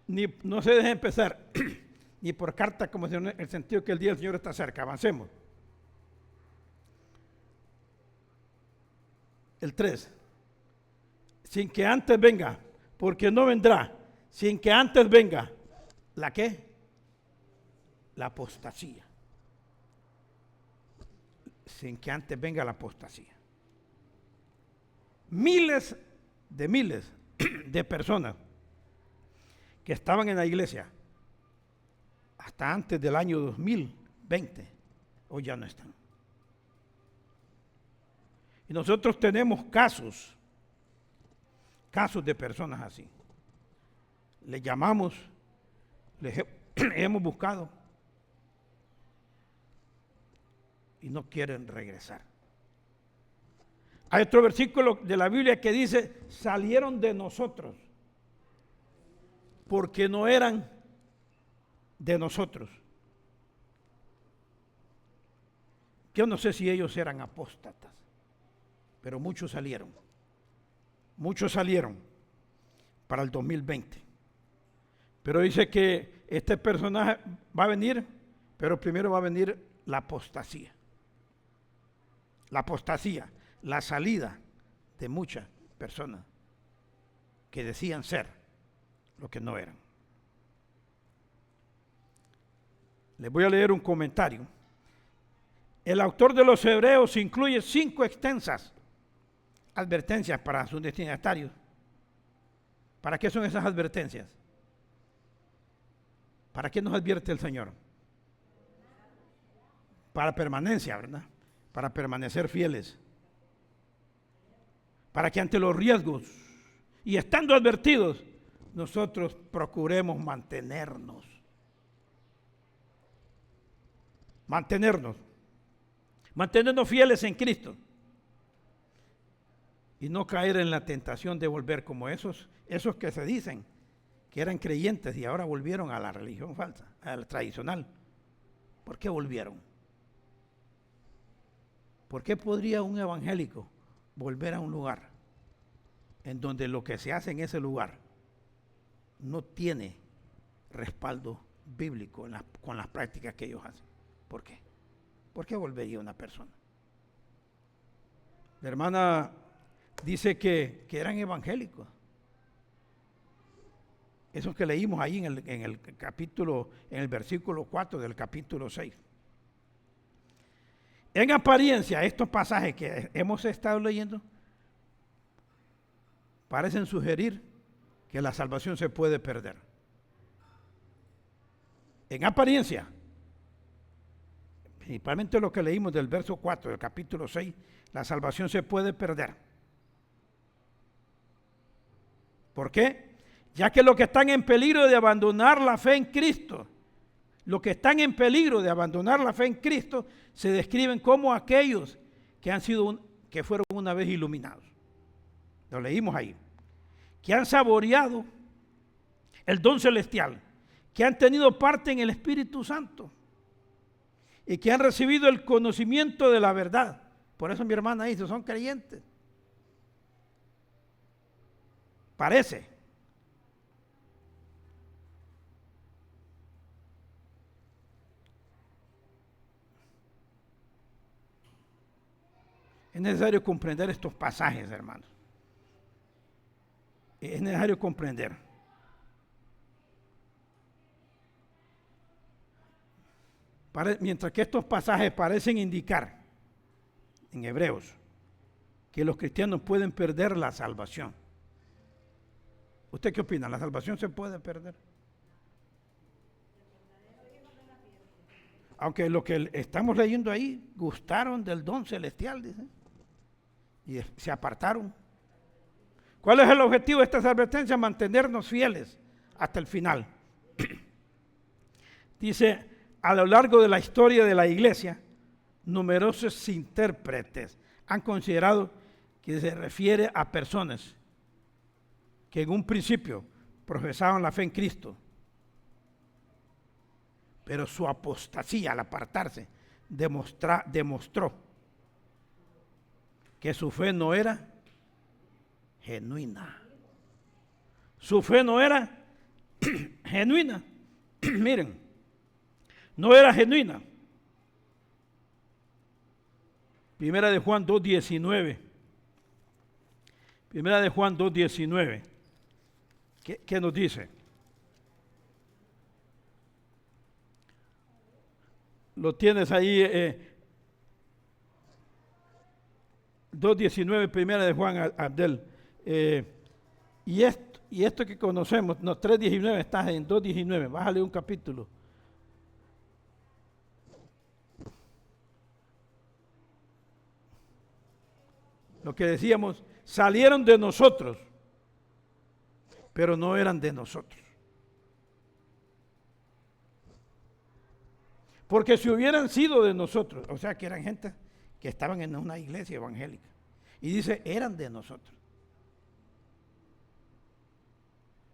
No se deje empezar ni por carta, como en el sentido que el día del Señor está cerca. Avancemos. El 3. Sin que antes venga, porque no vendrá, sin que antes venga, ¿la qué? La apostasía. Sin que antes venga la apostasía. Miles de personas que estaban en la iglesia hasta antes del año 2020, hoy ya no están. Y nosotros tenemos casos de personas así. Les llamamos, les hemos buscado y no quieren regresar. Hay otro versículo de la Biblia que dice, salieron de nosotros porque no eran de nosotros. Yo no sé si ellos eran apóstatas, pero muchos salieron para el 2020. Pero dice que este personaje va a venir, pero primero va a venir la apostasía. La salida de muchas personas que decían ser lo que no eran. Les voy a leer un comentario. El autor de los Hebreos incluye 5 extensas advertencias para sus destinatarios. ¿Para qué son esas advertencias? ¿Para qué nos advierte el Señor? Para permanencia, ¿verdad? para permanecer fieles, para que ante los riesgos y estando advertidos, nosotros procuremos mantenernos fieles en Cristo y no caer en la tentación de volver como esos que se dicen que eran creyentes y ahora volvieron a la religión falsa, a la tradicional. ¿Por qué volvieron? ¿Por qué podría un evangélico volver a un lugar en donde lo que se hace en ese lugar no tiene respaldo bíblico con las prácticas que ellos hacen? ¿Por qué? ¿Por qué volvería una persona? La hermana dice que eran evangélicos. Esos que leímos ahí en el versículo 4 del capítulo 6. En apariencia, estos pasajes que hemos estado leyendo parecen sugerir que la salvación se puede perder. En apariencia, principalmente lo que leímos del verso 4 del capítulo 6, la salvación se puede perder. ¿Por qué? Ya que los que están en peligro de abandonar la fe en Cristo, se describen como aquellos que fueron una vez iluminados. Lo leímos ahí. Que han saboreado el don celestial, que han tenido parte en el Espíritu Santo y que han recibido el conocimiento de la verdad. Por eso mi hermana dice, son creyentes. Parece. Es necesario comprender estos pasajes, hermanos. Es necesario comprender. Mientras que estos pasajes parecen indicar, en Hebreos, que los cristianos pueden perder la salvación. ¿Usted qué opina? ¿La salvación se puede perder? Aunque lo que estamos leyendo ahí, gustaron del don celestial, dice, y se apartaron. ¿Cuál es el objetivo de estas advertencias? Mantenernos fieles hasta el final. Dice, a lo largo de la historia de la iglesia, numerosos intérpretes han considerado que se refiere a personas que en un principio profesaban la fe en Cristo, pero su apostasía al apartarse demostró que su fe no era genuina. Su fe no era genuina. Miren, no era genuina. Primera de Juan 2:19. Primera de Juan 2:19. ¿Qué nos dice? Lo tienes ahí, 2:19, primera de Juan, Abdel. Y esto que conocemos, no, 3:19, estás en 2:19, bájale un capítulo. Lo que decíamos, salieron de nosotros, pero no eran de nosotros. Porque si hubieran sido de nosotros, o sea que eran gente que estaban en una iglesia evangélica, y dice, eran de nosotros.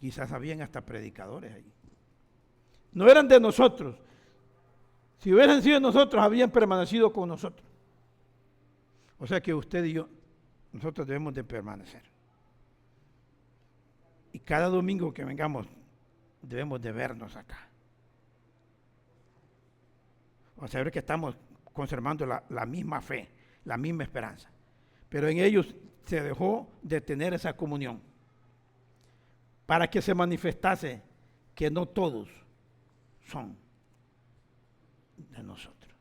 Quizás habían hasta predicadores ahí. No eran de nosotros. Si hubieran sido de nosotros, habrían permanecido con nosotros. O sea que usted y yo, nosotros debemos de permanecer. Y cada domingo que vengamos, debemos de vernos acá. O sea, ver que estamos conservando la misma fe, la misma esperanza. Pero en ellos se dejó de tener esa comunión para que se manifestase que no todos son de nosotros.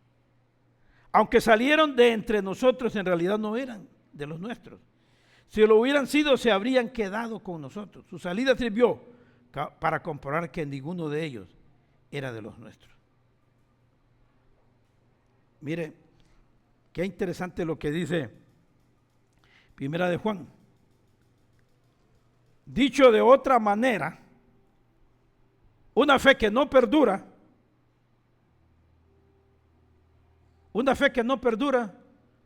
Aunque salieron de entre nosotros, en realidad no eran de los nuestros. Si lo hubieran sido, se habrían quedado con nosotros. Su salida sirvió para comprobar que ninguno de ellos era de los nuestros. Mire, Qué interesante lo que dice Primera de Juan. Dicho de otra manera, una fe que no perdura,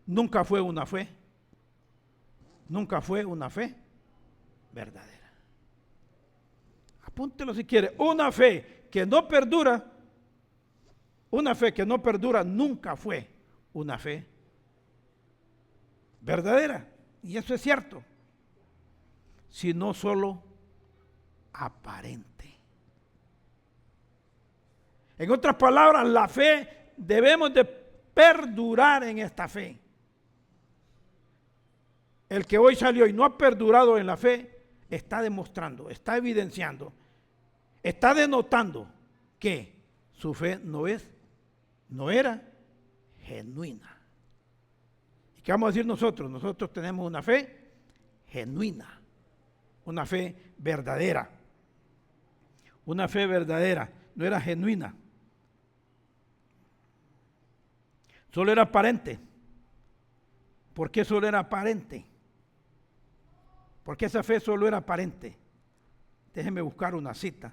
nunca fue una fe. Nunca fue una fe verdadera. Apúntelo si quiere. Una fe que no perdura nunca fue una fe verdadera. Y eso es cierto. Sino solo aparente. En otras palabras, la fe, debemos de perdurar en esta fe. El que hoy salió y no ha perdurado en la fe, está demostrando, está evidenciando, está denotando que su fe no era genuina. ¿Y qué vamos a decir nosotros? Nosotros tenemos una fe genuina, una fe verdadera. Una fe verdadera, no era genuina. Solo era aparente. ¿Por qué solo era aparente? Porque esa fe solo era aparente. Déjenme buscar una cita.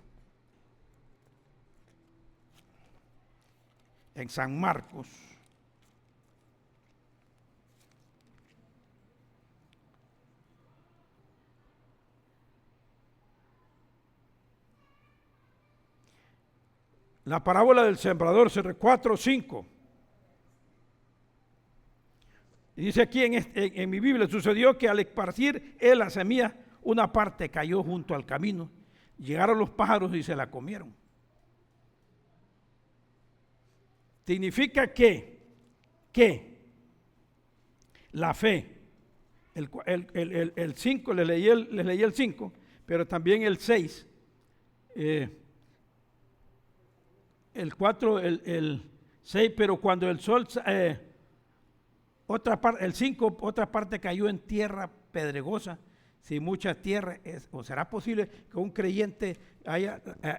En San Marcos. La parábola del sembrador, 4:5. Y dice aquí en mi Biblia, sucedió que al esparcir él la semilla, una parte cayó junto al camino. Llegaron los pájaros y se la comieron. Significa que la fe, el 5, les leí el 5, pero también el 6, el 4, el 6, pero cuando el sol... el 5, otra parte cayó en tierra pedregosa, sin mucha tierra. ¿O será posible que un creyente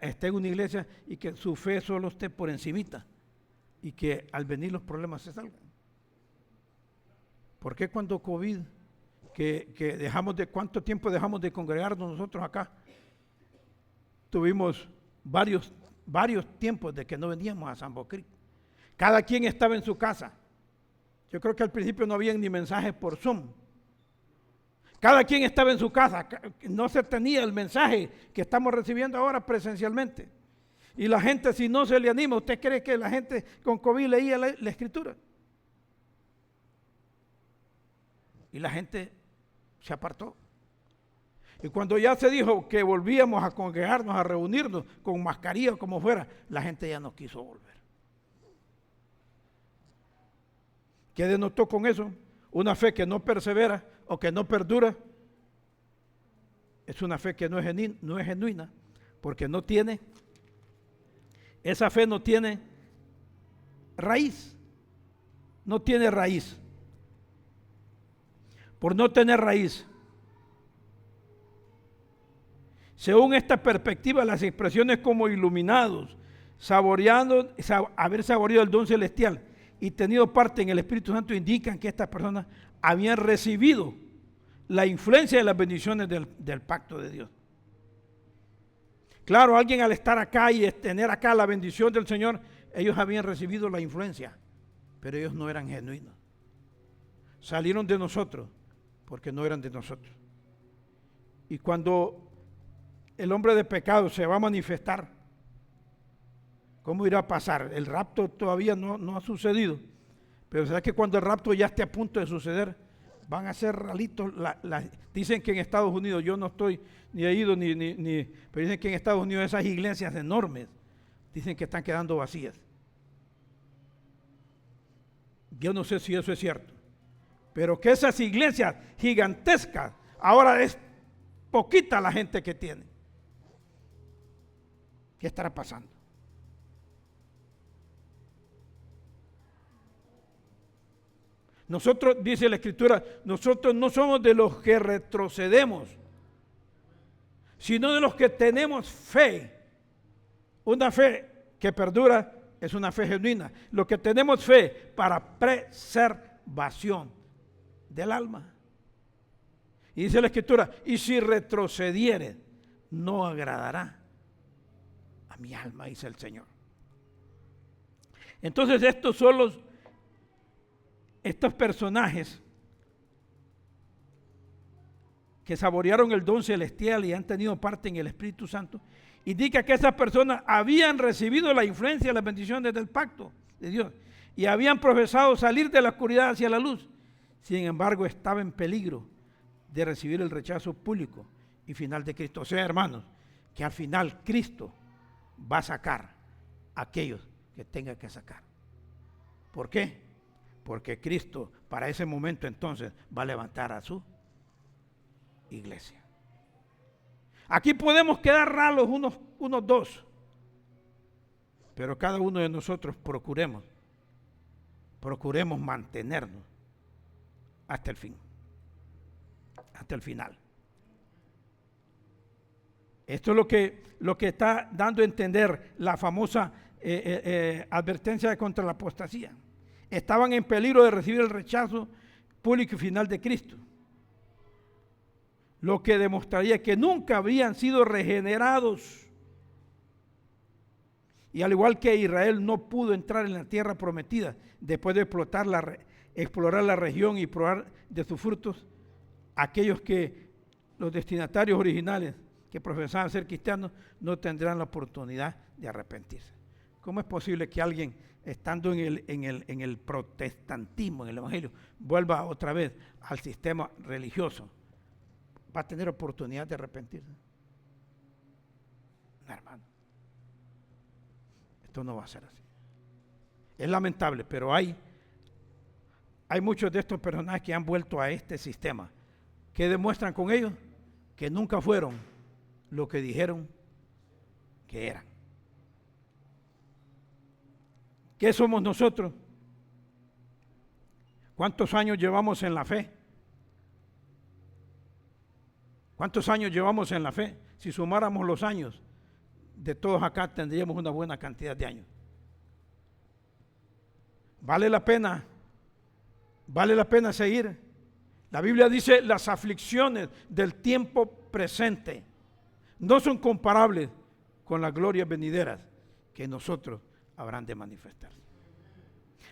esté en una iglesia y que su fe solo esté por encimita y que al venir los problemas se salgan? ¿Por qué cuando COVID, cuánto tiempo dejamos de congregarnos nosotros acá? Tuvimos varios tiempos de que no veníamos a San Bocric. Cada quien estaba en su casa. Yo creo que al principio no había ni mensajes por Zoom. Cada quien estaba en su casa. No se tenía el mensaje que estamos recibiendo ahora presencialmente. Y la gente, si no se le anima, ¿usted cree que la gente con COVID leía la escritura? Y la gente se apartó. Y cuando ya se dijo que volvíamos a congregarnos, a reunirnos con mascarilla o como fuera, la gente ya no quiso volver. ¿Qué denotó con eso? Una fe que no persevera o que no perdura. Es una fe que no es genuina, porque no tiene, esa fe no tiene raíz. No tiene raíz. Por no tener raíz. Según esta perspectiva, las expresiones como iluminados, haber saboreado el don celestial y tenido parte en el Espíritu Santo indican que estas personas habían recibido la influencia de las bendiciones del pacto de Dios. Claro, alguien al estar acá y tener acá la bendición del Señor, ellos habían recibido la influencia, pero ellos no eran genuinos. Salieron de nosotros porque no eran de nosotros. Y cuando el hombre de pecado se va a manifestar, ¿cómo irá a pasar? El rapto todavía no ha sucedido, pero ¿sabes que cuando el rapto ya esté a punto de suceder, van a ser ralitos? Dicen que en Estados Unidos, yo no estoy ni he ido, pero dicen que en Estados Unidos esas iglesias enormes, dicen que están quedando vacías. Yo no sé si eso es cierto, pero que esas iglesias gigantescas, ahora es poquita la gente que tiene. ¿Qué estará pasando? Nosotros, dice la Escritura, nosotros no somos de los que retrocedemos, sino de los que tenemos fe. Una fe que perdura es una fe genuina. Los que tenemos fe para preservar. salvación del alma. Y dice la Escritura, y si retrocediere, no agradará a mi alma, dice el Señor. Entonces estos son estos personajes que saborearon el don celestial y han tenido parte en el Espíritu Santo, indica que esas personas habían recibido la influencia y las bendiciones del pacto de Dios y habían profesado salir de la oscuridad hacia la luz. Sin embargo, estaba en peligro de recibir el rechazo público y final de Cristo. O sea, hermanos, que al final Cristo va a sacar a aquellos que tenga que sacar. ¿Por qué? Porque Cristo para ese momento entonces va a levantar a su iglesia. Aquí podemos quedar raros unos dos, pero cada uno de nosotros procuremos mantenernos hasta el fin, hasta el final. Esto es lo que está dando a entender la famosa advertencia contra la apostasía. Estaban en peligro de recibir el rechazo público y final de Cristo, lo que demostraría que nunca habían sido regenerados. Y al igual que Israel no pudo entrar en la tierra prometida después de explorar la región y probar de sus frutos, aquellos que los destinatarios originales que profesaban ser cristianos no tendrán la oportunidad de arrepentirse. ¿Cómo es posible que alguien, estando en el protestantismo, en el evangelio, vuelva otra vez al sistema religioso? ¿Va a tener oportunidad de arrepentirse? No, hermano. Esto no va a ser así. Es lamentable, pero hay muchos de estos personajes que han vuelto a este sistema, que demuestran con ellos que nunca fueron lo que dijeron que eran. ¿Qué somos nosotros? ¿Cuántos años llevamos en la fe? ¿Cuántos años llevamos en la fe? Si sumáramos los años de todos acá, tendríamos una buena cantidad de años. ¿Vale la pena? ¿Vale la pena seguir? La Biblia dice: las aflicciones del tiempo presente no son comparables con las glorias venideras que nosotros habrán de manifestar.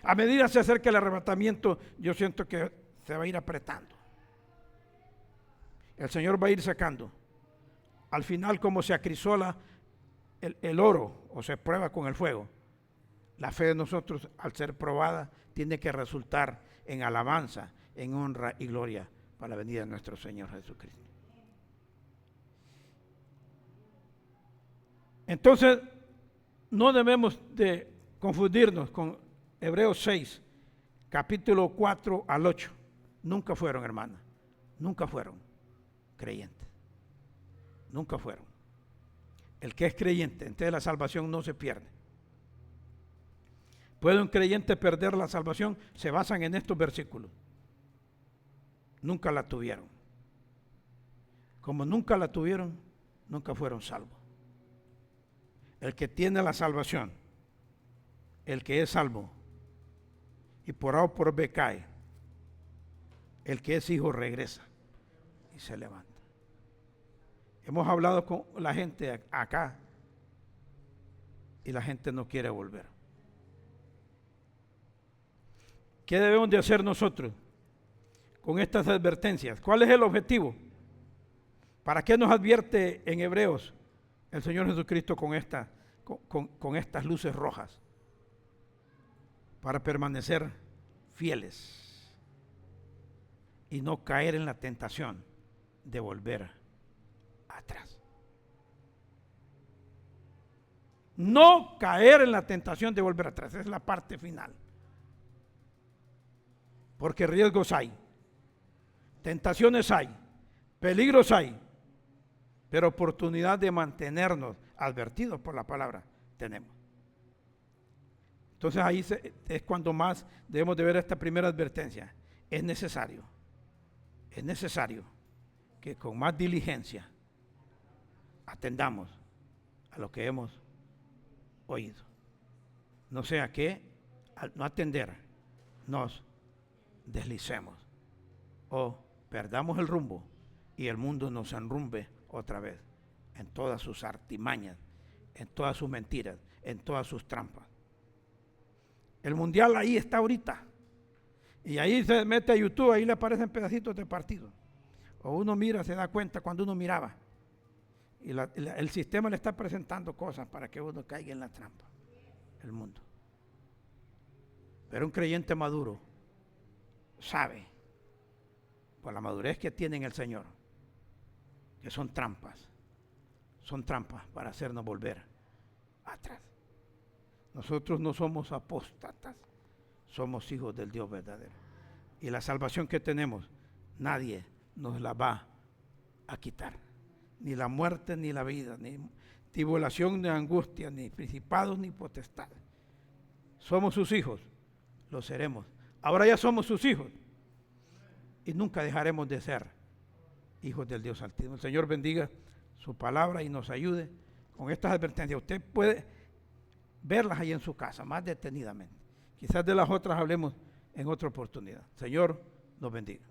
A medida que se acerca el arrebatamiento, yo siento que se va a ir apretando. El Señor va a ir sacando. Al final, como se acrisola el oro o se prueba con el fuego, la fe de nosotros, al ser probada, tiene que resultar en alabanza, en honra y gloria para la venida de nuestro Señor Jesucristo. Entonces, no debemos de confundirnos con Hebreos 6, capítulo 4 al 8. Nunca fueron, hermanas, nunca fueron creyentes. Nunca fueron. El que es creyente, entonces la salvación no se pierde. ¿Puede un creyente perder la salvación? Se basan en estos versículos. Nunca la tuvieron. Como nunca la tuvieron, nunca fueron salvos. El que tiene la salvación, el que es salvo, y por A o por B cae, el que es hijo regresa y se levanta. Hemos hablado con la gente acá y la gente no quiere volver. ¿Qué debemos de hacer nosotros con estas advertencias? ¿Cuál es el objetivo? ¿Para qué nos advierte en Hebreos el Señor Jesucristo con estas luces rojas? Para permanecer fieles y no caer en la tentación de volver atrás. No caer en la tentación de volver atrás, esa es la parte final. Porque riesgos hay, tentaciones hay, peligros hay, pero oportunidad de mantenernos advertidos por la palabra tenemos. Entonces ahí es cuando más debemos de ver esta primera advertencia. Es necesario que con más diligencia atendamos a lo que hemos oído. No sea que al no atender nos deslicemos o perdamos el rumbo y el mundo nos enrumbe otra vez en todas sus artimañas, en todas sus mentiras, en todas sus trampas. El mundial ahí está ahorita. Y ahí se mete a YouTube, ahí le aparecen pedacitos de partido. O uno mira, se da cuenta cuando uno miraba. Y el sistema le está presentando cosas para que uno caiga en la trampa. El mundo. Pero un creyente maduro sabe, por la madurez que tiene en el Señor, que son trampas para hacernos volver atrás. Nosotros no somos apóstatas, somos hijos del Dios verdadero. Y la salvación que tenemos, nadie nos la va a quitar. Ni la muerte, ni la vida, ni tribulación, ni angustia, ni principados, ni potestades. Somos sus hijos, lo seremos. Ahora ya somos sus hijos. Y nunca dejaremos de ser hijos del Dios Altísimo. El Señor bendiga su palabra y nos ayude con estas advertencias. Usted puede verlas ahí en su casa, más detenidamente. Quizás de las otras hablemos en otra oportunidad. Señor, nos bendiga.